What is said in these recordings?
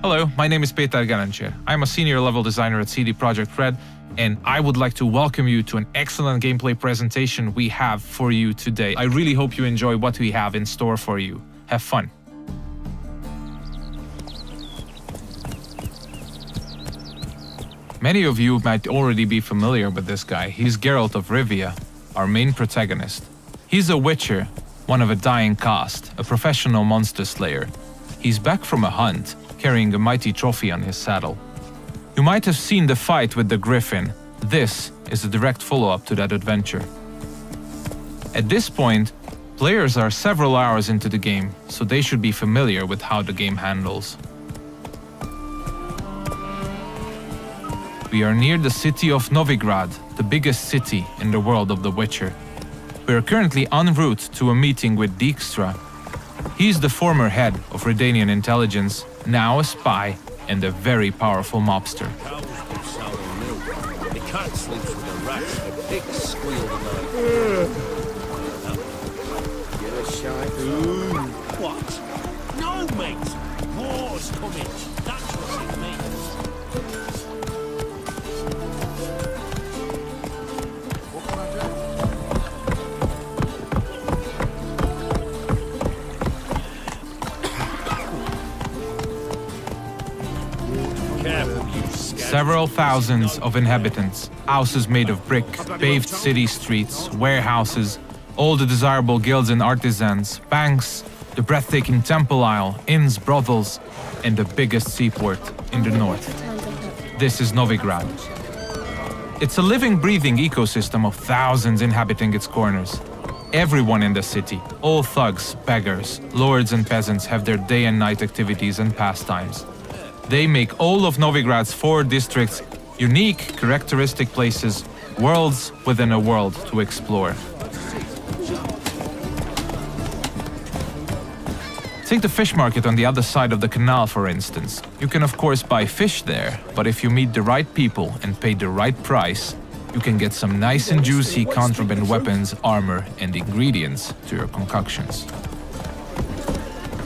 Hello, my name is Peter Garancher. I'm a senior level designer at CD Projekt Red, and I would like to welcome you to an excellent gameplay presentation we have for you today. I really hope you enjoy what we have in store for you. Have fun. Many of you might already be familiar with this guy. He's Geralt of Rivia, our main protagonist. He's a witcher, one of a dying caste, a professional monster slayer. He's back from a hunt, carrying a mighty trophy on his saddle. You might have seen the fight with the griffin. This is a direct follow-up to that adventure. At this point, players are several hours into the game, so they should be familiar with how the game handles. We are near the city of Novigrad, the biggest city in the world of The Witcher. We are currently en route to a meeting with Dijkstra. He's the former head of Redanian intelligence, now a spy and a very powerful mobster. The cat sleeps with the rats, the pigs squeal tonight. You're a shy. What? No, mate! War's coming. That's what it means. Several thousands of inhabitants, houses made of brick, paved city streets, warehouses, all the desirable guilds and artisans, banks, the breathtaking temple isle, inns, brothels, and the biggest seaport in the north. This is Novigrad. It's a living, breathing ecosystem of thousands inhabiting its corners. Everyone in the city, all thugs, beggars, lords and peasants have their day and night activities and pastimes. They make all of Novigrad's 4 districts unique, characteristic places, worlds within a world to explore. Take the fish market on the other side of the canal, for instance. You can of course buy fish there, but if you meet the right people and pay the right price, you can get some nice and juicy contraband weapons, armor, and ingredients to your concoctions.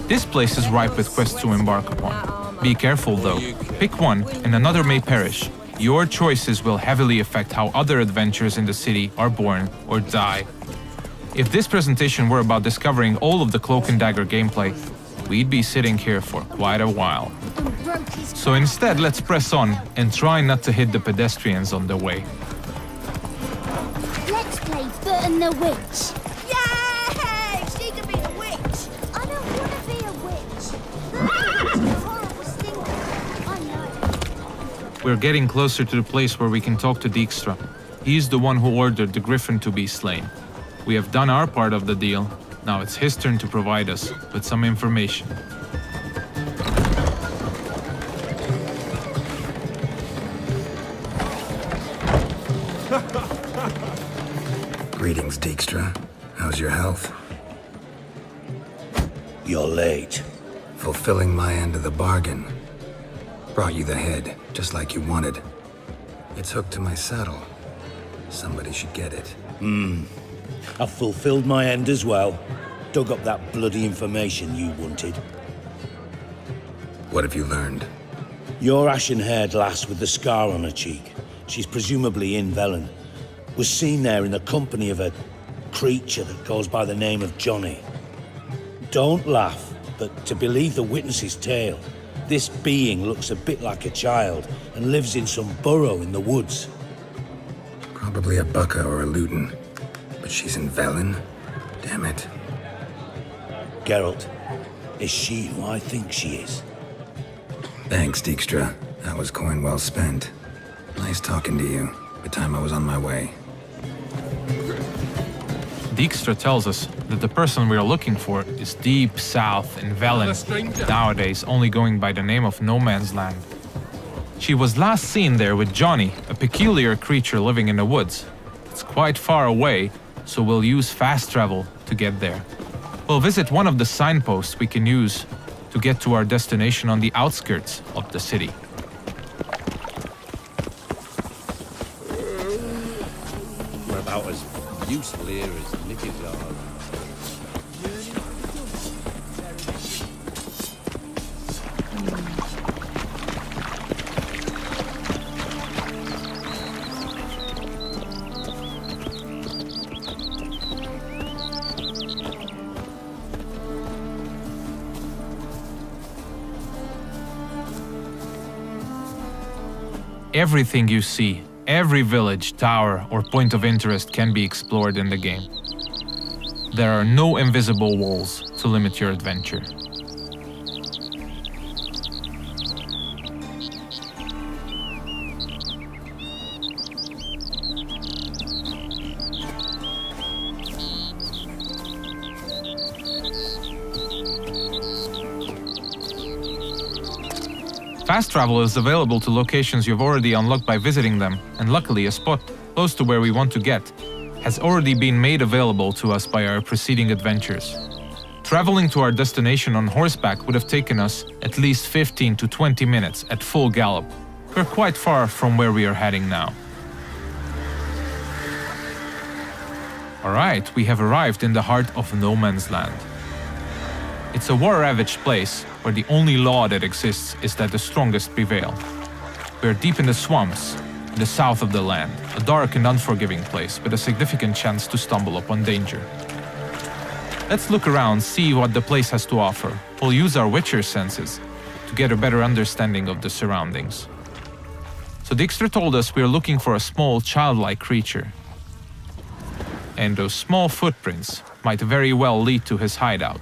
This place is ripe with quests to embark upon. Be careful though, pick one and another may perish. Your choices will heavily affect how other adventures in the city are born or die. If this presentation were about discovering all of the Cloak and Dagger gameplay, we'd be sitting here for quite a while. So instead, let's press on and try not to hit the pedestrians on the way. Let's play Foot and the Witch. Yay! She can be a witch! I don't want to be a witch. It's a horrible stinker. I know. We're getting closer to the place where we can talk to Dijkstra. He's the one who ordered the griffin to be slain. We have done our part of the deal. Now it's his turn to provide us with some information. Greetings, Dijkstra. How's your health? You're late. Fulfilling my end of the bargain. Brought you the head, just like you wanted. It's hooked to my saddle. Somebody should get it. I've fulfilled my end as well. Dug up that bloody information you wanted. What have you learned? Your ashen-haired lass with the scar on her cheek, she's presumably in Velen, was seen there in the company of a creature that goes by the name of Johnny. Don't laugh, but to believe the witness's tale, this being looks a bit like a child and lives in some burrow in the woods. Probably a Bucca or a Luton. But she's in Velen? Damn it. Geralt, is she who I think she is? Thanks, Dijkstra. That was coin well spent. Nice talking to you. The time I was on my way. Dijkstra tells us that the person we are looking for is deep south in Velen, nowadays only going by the name of No Man's Land. She was last seen there with Johnny, a peculiar creature living in the woods. It's quite far away, so we'll use fast travel to get there. We'll visit one of the signposts we can use to get to our destination on the outskirts of the city. We're about as useful here as midgets are. Everything you see, every village, tower, or point of interest can be explored in the game. There are no invisible walls to limit your adventure. Fast travel is available to locations you've already unlocked by visiting them, and luckily a spot close to where we want to get has already been made available to us by our preceding adventures. Traveling to our destination on horseback would have taken us at least 15 to 20 minutes at full gallop. We're quite far from where we are heading now. Alright, we have arrived in the heart of no man's land. It's a war-ravaged place where the only law that exists is that the strongest prevail. We are deep in the swamps, in the south of the land, a dark and unforgiving place with a significant chance to stumble upon danger. Let's look around, see what the place has to offer. We'll use our Witcher senses to get a better understanding of the surroundings. So Dijkstra told us we are looking for a small, childlike creature. And those small footprints might very well lead to his hideout.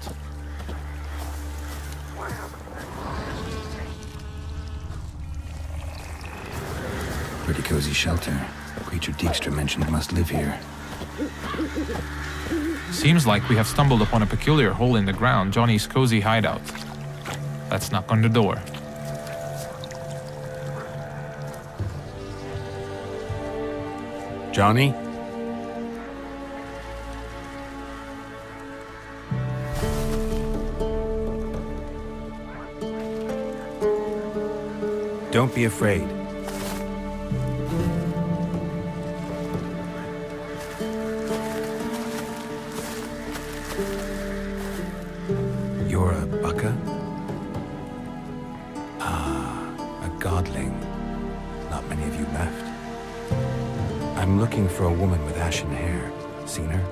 Pretty cozy shelter. The creature Dijkstra mentioned must live here. Seems like we have stumbled upon a peculiar hole in the ground, Johnny's cozy hideout. Let's knock on the door. Johnny? Don't be afraid. You're a bucka? Ah, a godling. Not many of you left. I'm looking for a woman with ashen hair. Seen her?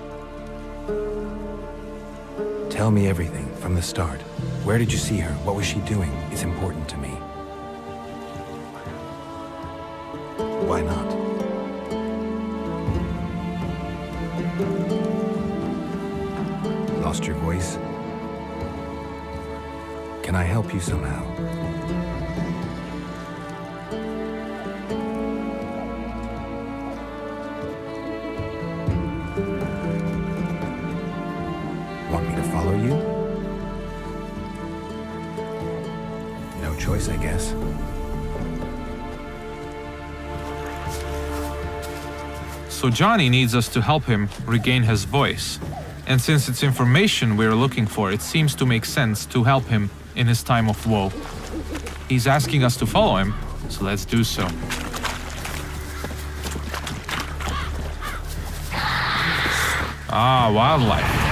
Tell me everything from the start. Where did you see her? What was she doing? It's important to me. Why not? Lost your voice? Can I help you somehow? Want me to follow you? No choice, I guess. So Johnny needs us to help him regain his voice. And since it's information we're looking for, it seems to make sense to help him in his time of woe. He's asking us to follow him, so let's do so. Ah, wildlife.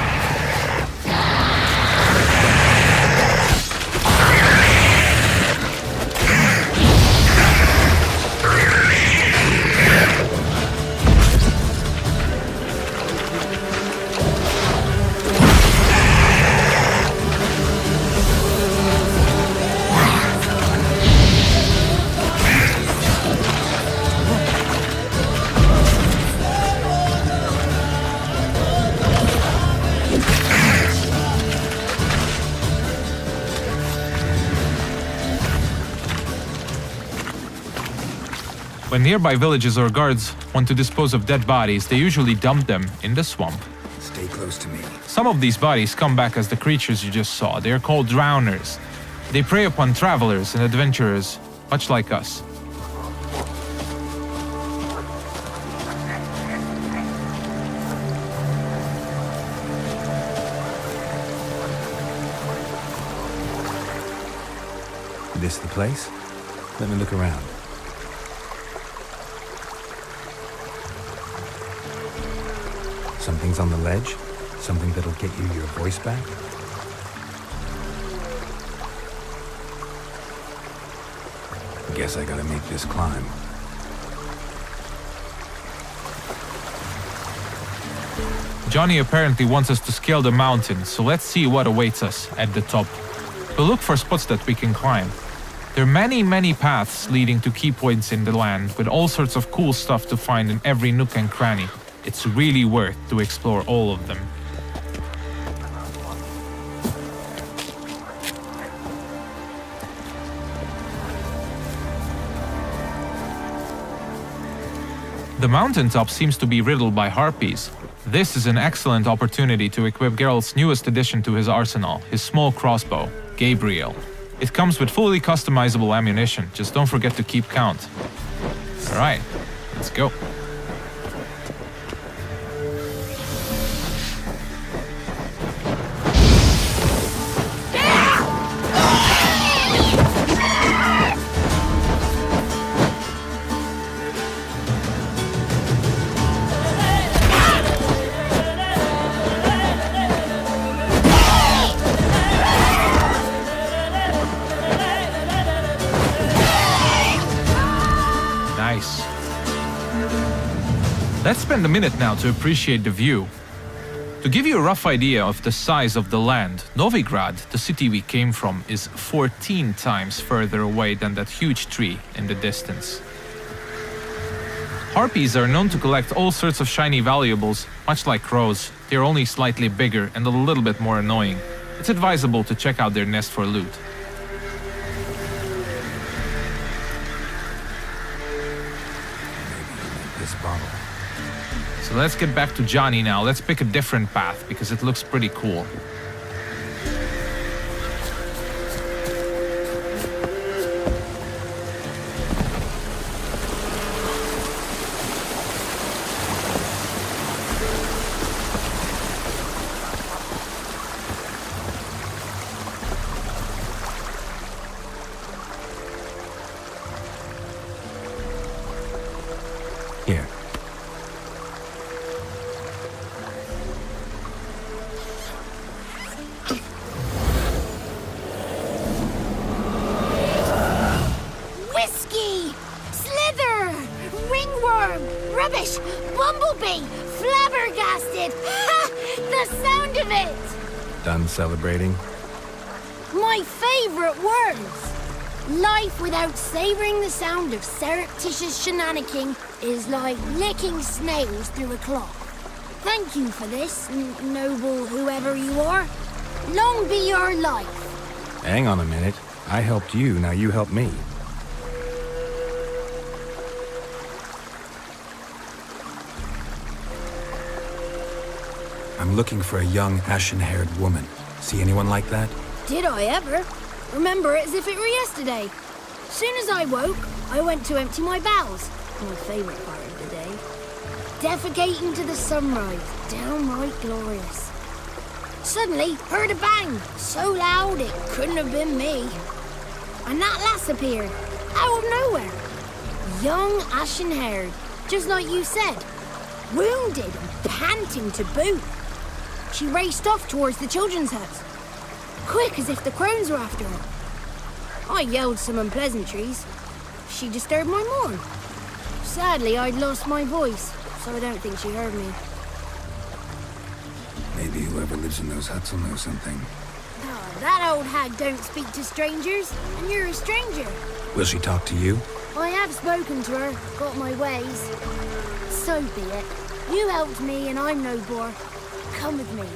When nearby villages or guards want to dispose of dead bodies, they usually dump them in the swamp. Stay close to me. Some of these bodies come back as the creatures you just saw. They are called drowners. They prey upon travelers and adventurers, much like us. This the place? Let me look around. Something's on the ledge? Something that'll get you your voice back? Guess I gotta make this climb. Johnny apparently wants us to scale the mountain, so let's see what awaits us at the top. We'll look for spots that we can climb. There are many paths leading to key points in the land, with all sorts of cool stuff to find in every nook and cranny. It's really worth to explore all of them. The mountaintop seems to be riddled by harpies. This is an excellent opportunity to equip Geralt's newest addition to his arsenal, his small crossbow, Gabriel. It comes with fully customizable ammunition, just don't forget to keep count. Alright, let's go. Nice. Let's spend a minute now to appreciate the view. To give you a rough idea of the size of the land, Novigrad, the city we came from, is 14 times further away than that huge tree in the distance. Harpies are known to collect all sorts of shiny valuables, much like crows. They're only slightly bigger and a little bit more annoying. It's advisable to check out their nest for loot. This bottle. So let's get back to Johnny now. Let's pick a different path because it looks pretty cool. Here. Whiskey! Slither! Ringworm! Rubbish! Bumblebee! Flabbergasted! Ha! The sound of it! Done celebrating? My favorite words! Life without savoring the sound of surreptitious shenanigans is like licking snails through a cloth. Thank you for this, noble whoever you are. Long be your life. Hang on a minute. I helped you, now you help me. I'm looking for a young, ashen-haired woman. See anyone like that? Did I ever? Remember it as if it were yesterday. Soon as I woke, I went to empty my bowels. My favorite part of the day. Defecating to the sunrise. Downright glorious. Suddenly, heard a bang. So loud it couldn't have been me. And that lass appeared. Out of nowhere. Young, ashen-haired. Just like you said. Wounded and panting to boot. She raced off towards the children's house. Quick as if the crones were after her. I yelled some unpleasantries. She disturbed my morn. Sadly, I'd lost my voice, so I don't think she heard me. Maybe whoever lives in those huts will know something. Oh, that old hag don't speak to strangers, and you're a stranger. Will she talk to you? I have spoken to her, got my ways. So be it. You helped me, and I'm no bore. Come with me.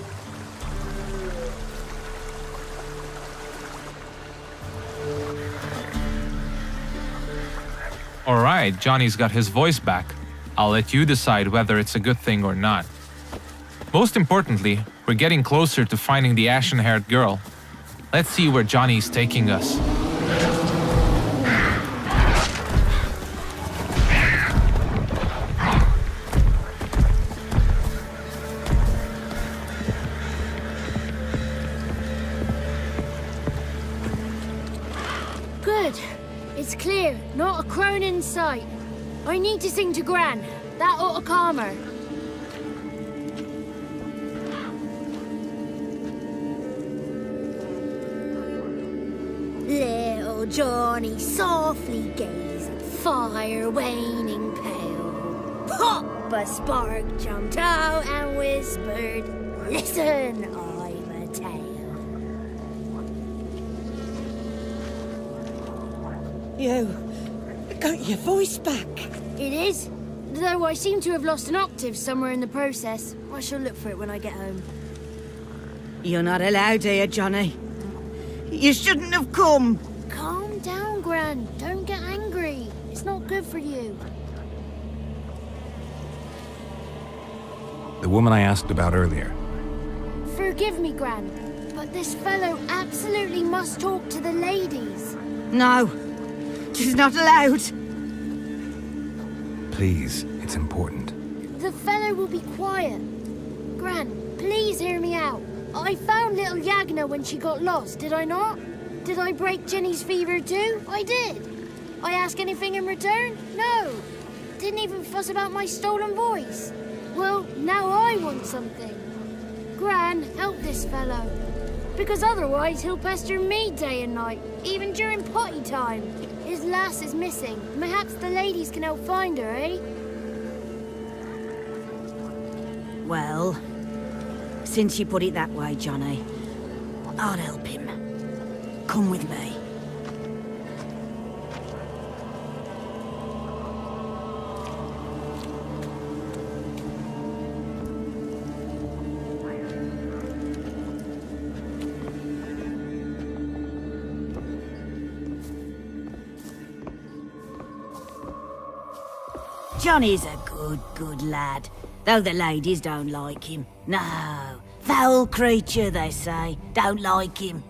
Alright, Johnny's got his voice back. I'll let you decide whether it's a good thing or not. Most importantly, we're getting closer to finding the ashen-haired girl. Let's see where Johnny's taking us. Good. It's clear. Not a crone in sight. I need to sing to Gran. That ought to calm her. Little Johnny softly gazed at fire waning pale. Pop! A spark jumped out and whispered, "Listen, I've a tale." You got your voice back. It is. Though I seem to have lost an octave somewhere in the process. I shall look for it when I get home. You're not allowed here, Johnny. You shouldn't have come. Calm down, Gran. Don't get angry. It's not good for you. The woman I asked about earlier. Forgive me, Gran, but this fellow absolutely must talk to the ladies. No, she's not allowed. Please, it's important. The fellow will be quiet. Gran, please hear me out. I found little Yagna when she got lost, did I not? Did I break Jenny's fever too? I did. I ask anything in return? No. Didn't even fuss about my stolen voice. Well, now I want something. Gran, help this fellow. Because otherwise he'll pester me day and night, even during potty time. His lass is missing. Perhaps the ladies can help find her, eh? Well, since you put it that way, Johnny, I'll help him. Come with me. Johnny's a good lad, though the ladies don't like him. No, foul creature, they say. Don't like him.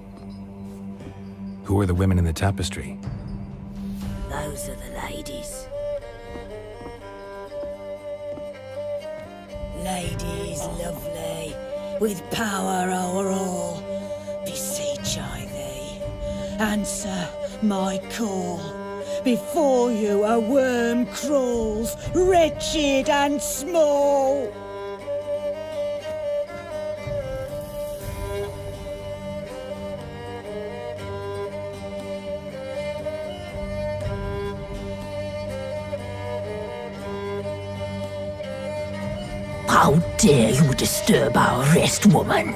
Who are the women in the tapestry? Those are the ladies. Ladies lovely, with power o'er all, beseech I thee, answer my call. Before you a worm crawls, wretched and small. How dare you disturb our rest, woman?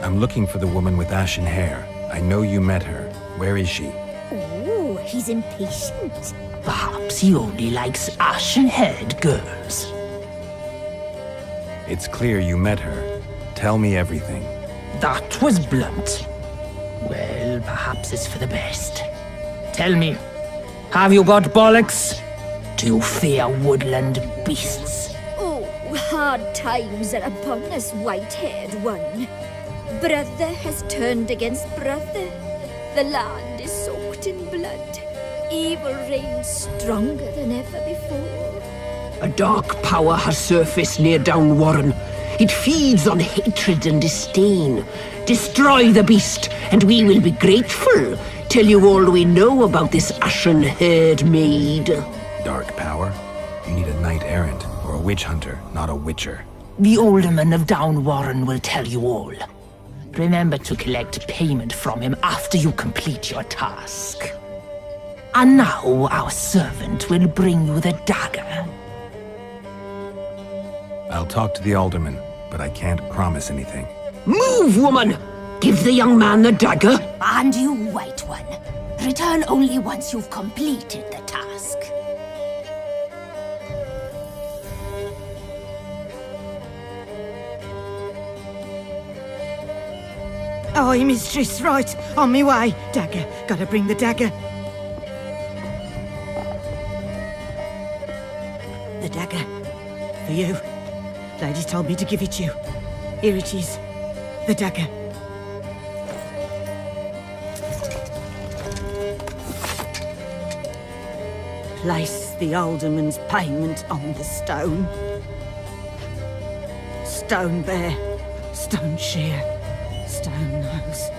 I'm looking for the woman with ashen hair. I know you met her. Where is she? Oh, he's impatient. Perhaps he only likes ashen-haired girls. It's clear you met her. Tell me everything. That was blunt. Well, perhaps it's for the best. Tell me, have you got bollocks? Do you fear woodland beasts? Oh, hard times are upon us, white-haired one. Brother has turned against brother. The land is soaked in blood. Evil reigns stronger than ever before. A dark power has surfaced near Down Warren. It feeds on hatred and disdain. Destroy the beast, and we will be grateful. Tell you all we know about this ashen-haired maid. Dark power? You need a knight-errant or a witch hunter, not a witcher. The alderman of Down Warren will tell you all. Remember to collect payment from him after you complete your task. And now our servant will bring you the dagger. I'll talk to the alderman, but I can't promise anything. Move, woman! Give the young man the dagger. And you, white one, return only once you've completed the task. Aye, mistress, right. On me way. Dagger. Gotta bring the dagger. The dagger. For you. Ladies told me to give it you. Here it is. The dagger. Place the alderman's payment on the stone. Stone bear. Stone shear. Stone nose,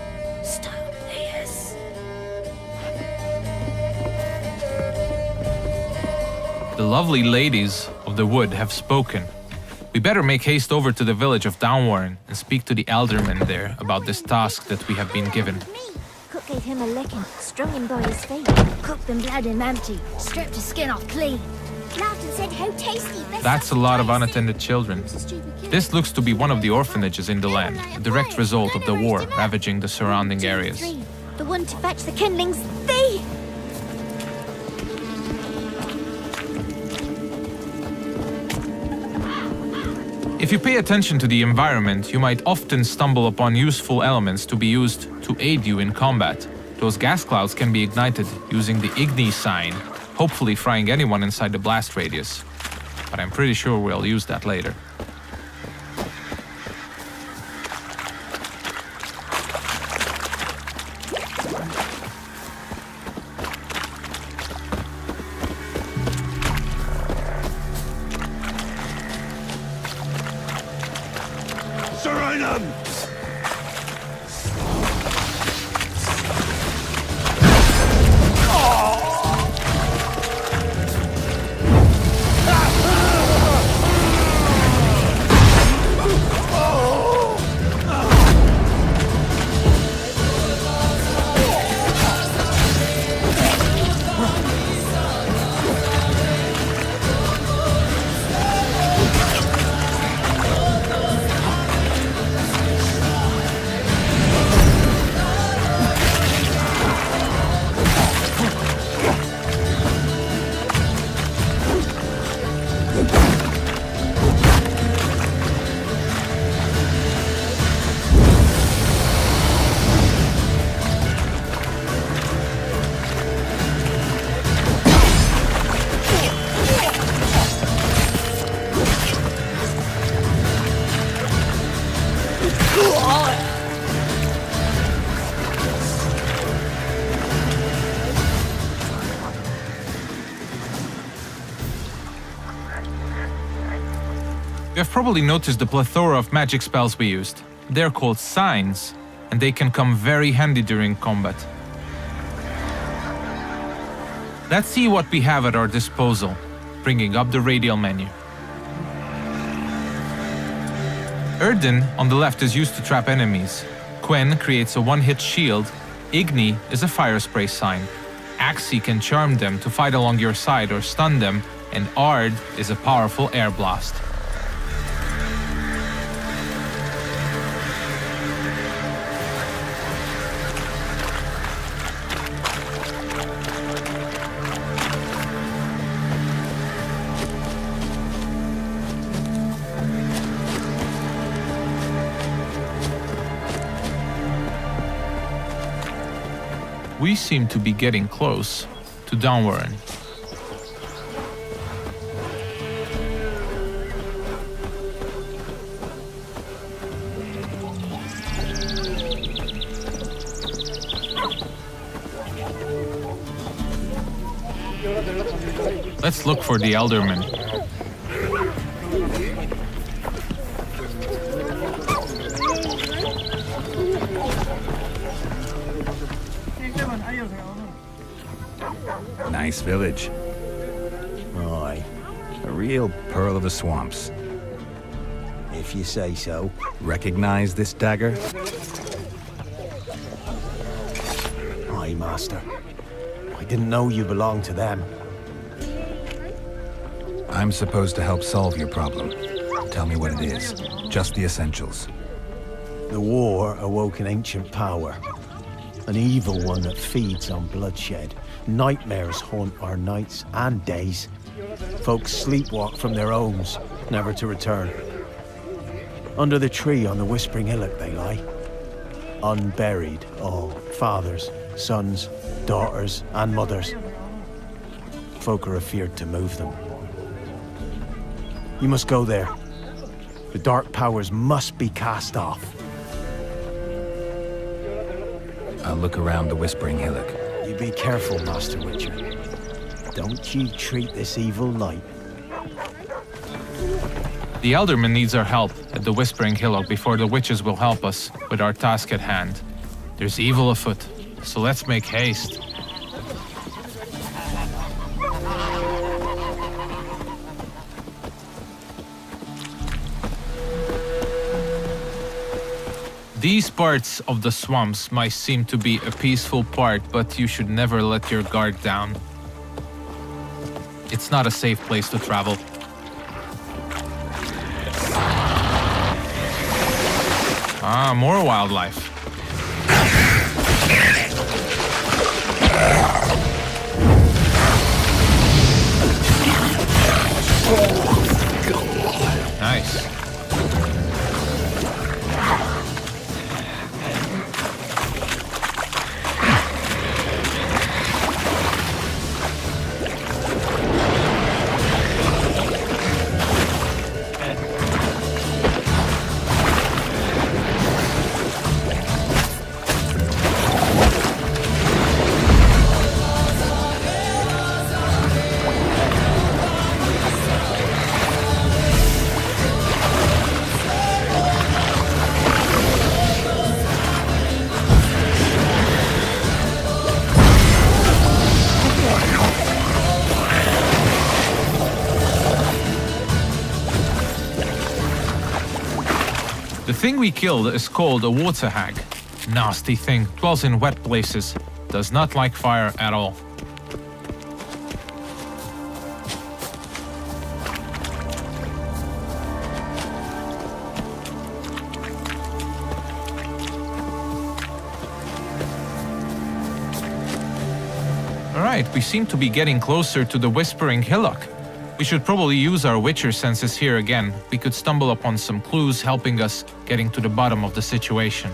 stone ears. The lovely ladies of the wood have spoken. We better make haste over to the village of Downwarren and speak to the alderman there about this task that we have been given. Cook gave him a licking, strung him by his feet, cooked and bled him empty, stripped his skin off clean. Laughed and said how tasty. That's a lot of unattended children. This looks to be one of the orphanages in the land, a direct result of the war ravaging the surrounding areas. The one to fetch the kindlings, they... If you pay attention to the environment, you might often stumble upon useful elements to be used to aid you in combat. Those gas clouds can be ignited using the Igni sign, hopefully frying anyone inside the blast radius. But I'm pretty sure we'll use that later. You have probably noticed the plethora of magic spells we used. They're called signs, and they can come very handy during combat. Let's see what we have at our disposal, bringing up the radial menu. Erden on the left is used to trap enemies. Quen creates a one-hit shield. Igni is a fire spray sign. Axi can charm them to fight along your side or stun them, and Ard is a powerful air blast. We seem to be getting close to Downwarren. Let's look for the Elderman. Nice village. Aye, A real pearl of the swamps. if you say so. Recognize this dagger? Aye, Master. I didn't know you belonged to them. I'm supposed to help solve your problem. Tell me what it is. Just the essentials. The war awoke an ancient power. An evil one that feeds on bloodshed. Nightmares haunt our nights and days. Folks sleepwalk from their homes, never to return. Under the tree on the Whispering Hillock they lie. Unburied, all. Fathers, sons, daughters, and mothers. Folk are afeard to move them. You must go there. The dark powers must be cast off. I'll look around the Whispering Hillock. You be careful, Master Witcher. Don't you treat this evil light. The Elderman needs our help at the Whispering Hillock before the witches will help us with our task at hand. There's evil afoot, so let's make haste. These parts of the swamps might seem to be a peaceful part, but you should never let your guard down. It's not a safe place to travel. Ah, more wildlife. Nice. The thing we killed is called a water hag. Nasty thing, dwells in wet places, does not like fire at all. Alright, we seem to be getting closer to the Whispering Hillock. We should probably use our Witcher senses here again. We could stumble upon some clues helping us getting to the bottom of the situation.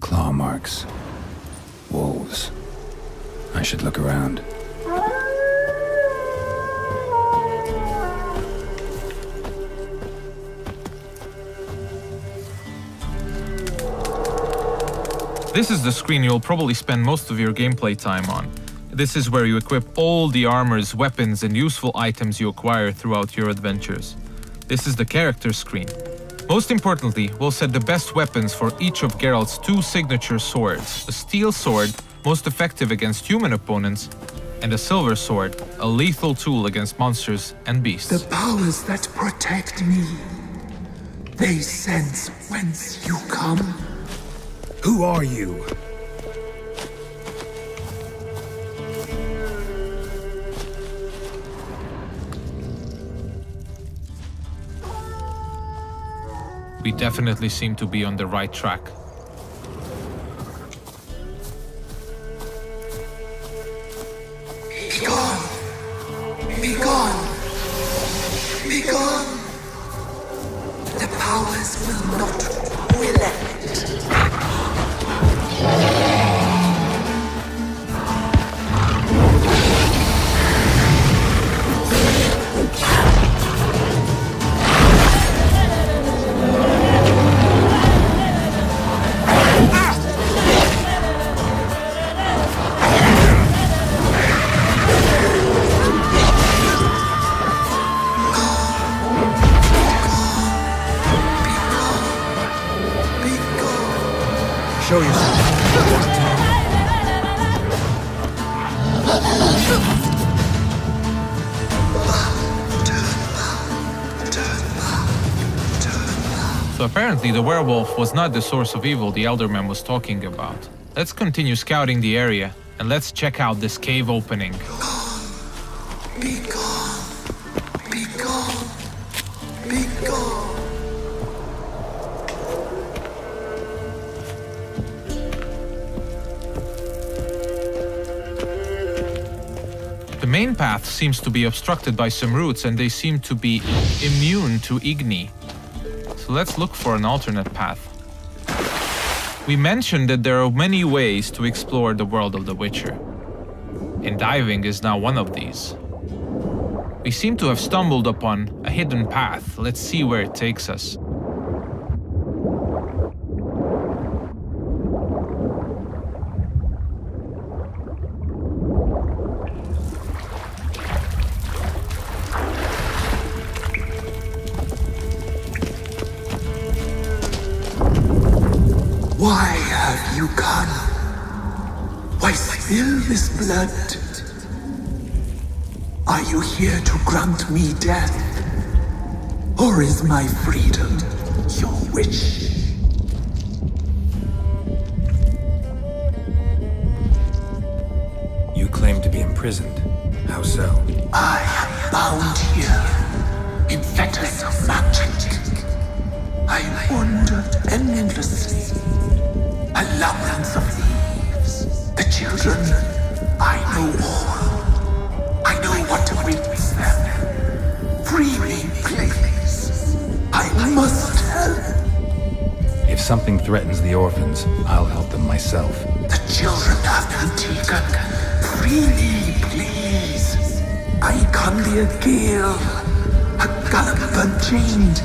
Claw marks. Wolves. I should look around. This is the screen you'll probably spend most of your gameplay time on. This is where you equip all the armors, weapons, and useful items you acquire throughout your adventures. This is the character screen. Most importantly, we'll set the best weapons for each of Geralt's 2 signature swords. A steel sword, most effective against human opponents, and a silver sword, a lethal tool against monsters and beasts. The powers that protect me, they sense whence you come. Who are you? We definitely seem to be on the right track. Be gone! Be gone! Be gone! The powers will not relent. Show yourself. So apparently the werewolf was not the source of evil the Elderman was talking about. Let's continue scouting the area, and let's check out this cave opening. Be gone! Be gone! Be gone! The main path seems to be obstructed by some roots, and they seem to be immune to Igni. So let's look for an alternate path. We mentioned that there are many ways to explore the world of The Witcher, and diving is now one of these. We seem to have stumbled upon a hidden path. Let's see where it takes us. Why have you come? Why spill this blood? Are you here to grant me death? Or is my freedom your wish? You claim to be imprisoned. How so? I am bound here in fetters of magic. I wandered endlessly, A labyrinth of leaves. The children, I know all. I know what awaits them. Free me, please. I must help. If something threatens the orphans, I'll help them myself. The children have been taken. Free me, please. I can be a gale, a gallop unchained.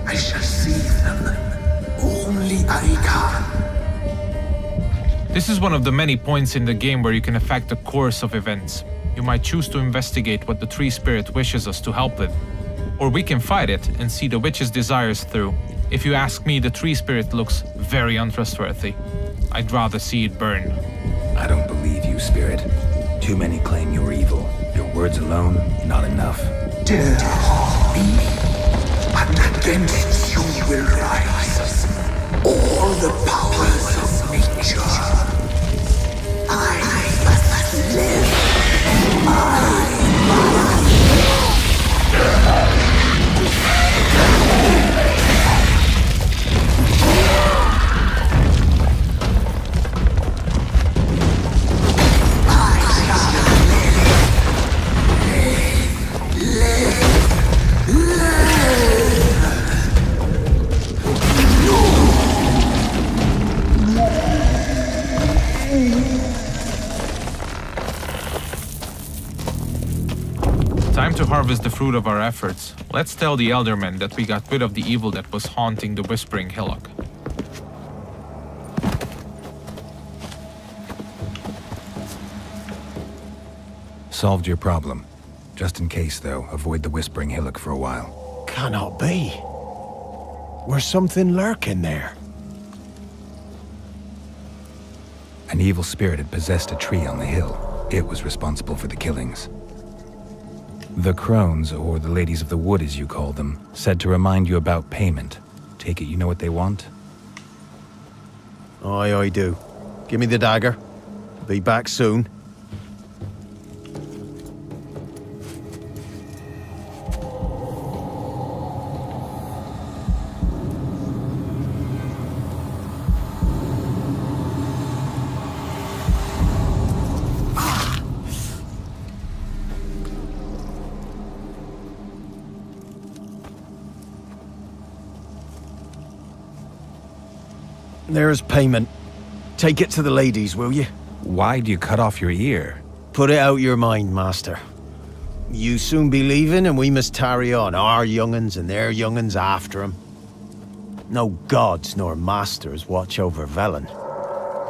I shall save them. Only I can. This is one of the many points in the game where you can affect the course of events. You might choose to investigate what the tree spirit wishes us to help with. Or we can fight it and see the witch's desires through. If you ask me, the tree spirit looks very untrustworthy. I'd rather see it burn. I don't believe you, Spirit. Too many claim you're evil. Your words alone, not enough. Dare harm me, and against you will rise all the powers of nature. I must live. Time to harvest the fruit of our efforts. Let's tell the Eldermen that we got rid of the evil that was haunting the Whispering Hillock. Solved your problem. Just in case, though, avoid the Whispering Hillock for a while. Cannot be. There's something lurking there. An evil spirit had possessed a tree on the hill. It was responsible for the killings. The crones, or the ladies of the wood as you call them, said to remind you about payment. Take it you know what they want? Aye, I do. Give me the dagger. Be back soon. There's payment. Take it to the ladies, will you? Why'd you cut off your ear? Put it out your mind, master. You soon be leaving and we must tarry on, our young'uns and their young'uns after 'em. No gods nor masters watch over Velen.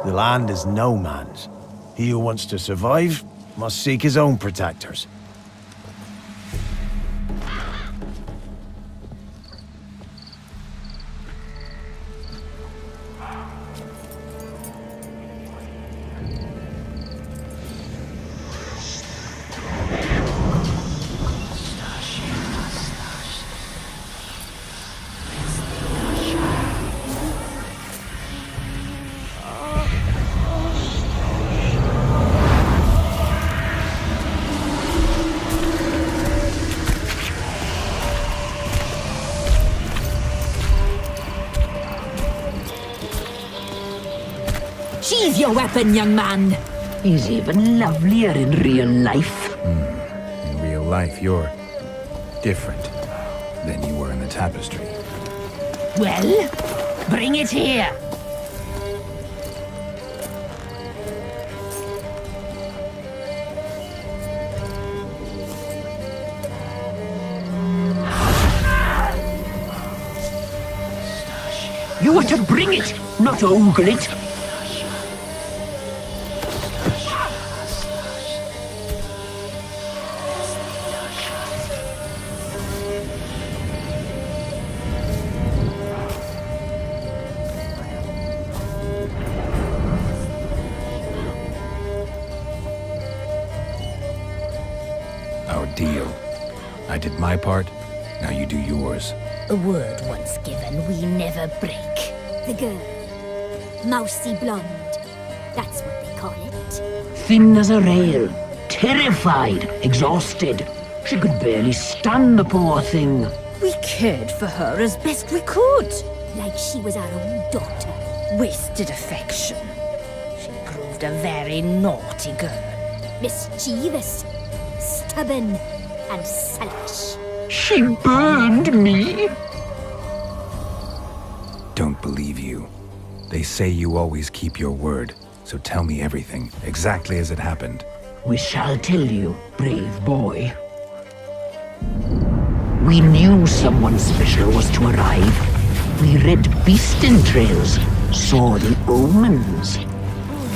The land is no man's. He who wants to survive must seek his own protectors. Sheathe your weapon, young man. He's even lovelier in real life. In real life, you're different than you were in the tapestry. Well, bring it here. You are to bring it, not ogle it. Our deal. I did my part, now you do yours. A word once given, we never break. The girl. Mousy blonde. That's what they call it. Thin as a rail, terrified, exhausted. She could barely stand, the poor thing. We cared for her as best we could. Like she was our own daughter. Wasted affection. She proved a very naughty girl. Mischievous, stubborn, and selfish. She burned me. Don't believe you. They say you always keep your word, so tell me everything, exactly as it happened. We shall tell you, brave boy. We knew someone special was to arrive. We read beast entrails, saw the omens.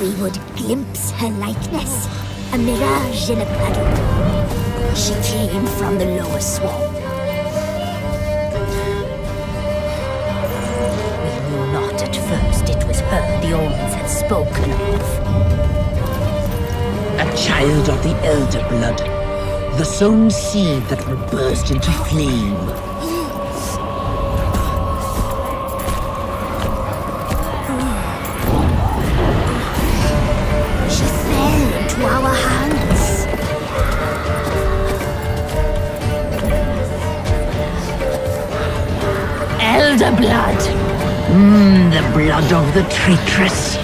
We would glimpse her likeness, a mirage in a puddle. She came from the lower swamp. We knew not at first it was her the omens had spoken of. A child of the elder blood, the sown seed that will burst into flame. She fell into our hands. Elder blood. The blood of the traitress.